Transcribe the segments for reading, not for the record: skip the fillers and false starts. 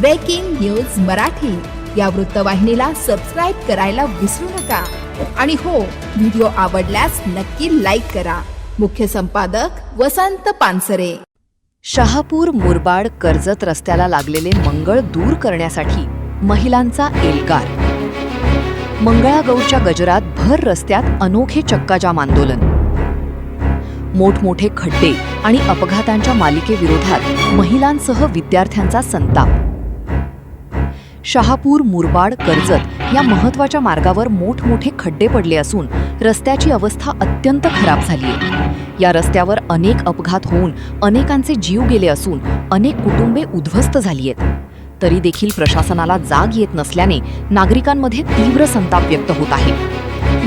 Breaking news Marathi या वृत्तवाहिनीला subscribe करायला विसरू नका आणि हो, व्हिडिओ आवडल्यास नक्की लाईक करा. मुख्य संपादक वसंत पानसरे. शहापूर मुरबाड कर्जत रस्त्याला लागलेले मंगळ दूर करण्यासाठी महिलांचा एल्गार. मंगळागौरच्या गजरात भर रस्त्यात अनोखे चक्काजाम आंदोलन. मोठमोठे खड्डे आणि अपघातांच्या मालिकेविरोधात महिलांसह विद्यार्थ्यांचा संताप. शहापूर मुरबाड कर्जत या महत्त्वाच्या मार्गावर मोठमोठे खड्डे पडले असून रस्त्याची अवस्था अत्यंत खराब झाली आहे. या रस्त्यावर अनेक अपघात होऊन अनेकांचे जीव गेले असून अनेक कुटुंबे उद्ध्वस्त झाली आहेत. तरी देखील प्रशासनाला जाग येत नसल्याने नागरिकांमध्ये तीव्र संताप व्यक्त होत आहे.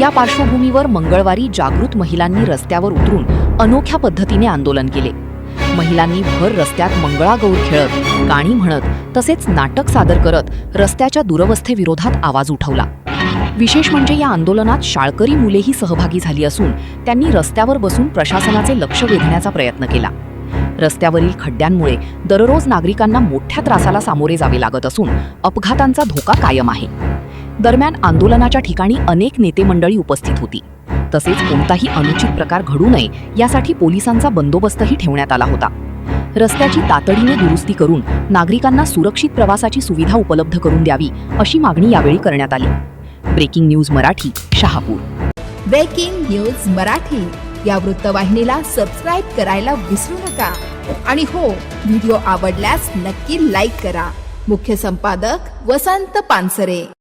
या पार्श्वभूमीवर मंगळवारी जागृत महिलांनी रस्त्यावर उतरून अनोख्या पद्धतीने आंदोलन केले. महिलांनी भर रस्त्यात मंगळागौर खेळत, गाणी म्हणत तसेच नाटक सादर करत रस्त्याच्या दुरवस्थेविरोधात आवाज उठवला. विशेष म्हणजे या आंदोलनात शाळकरी मुलेही सहभागी झाली असून त्यांनी रस्त्यावर बसून प्रशासनाचे लक्ष वेधण्याचा प्रयत्न केला. रस्त्यावरील खड्ड्यांमुळे दररोज नागरिकांना मोठ्या त्रासाला सामोरे जावे लागत असून अपघातांचा धोका कायम आहे. दरम्यान आंदोलनाच्या ठिकाणी अनेक नेते मंडळी उपस्थित होती. तसेच कोणताही अनुचित प्रकार घडू नये यासाठी पोलिसांचा बंदोबस्तही ठेवण्यात आला होता. रस्त्याची तातडीने दुरुस्ती करून नागरिकांना सुरक्षित प्रवासाची सुविधा उपलब्ध करून द्यावी अशी मागणी यावेळी करण्यात आली. Breaking news Marathi, Shahapur. Breaking news Marathi या वृत्तवाहिनीला सबस्क्राईब करायला विसरू नका आणि हो, व्हिडिओ आवडल्यास नक्की लाईक करा. मुख्य संपादक वसंत पानसरे.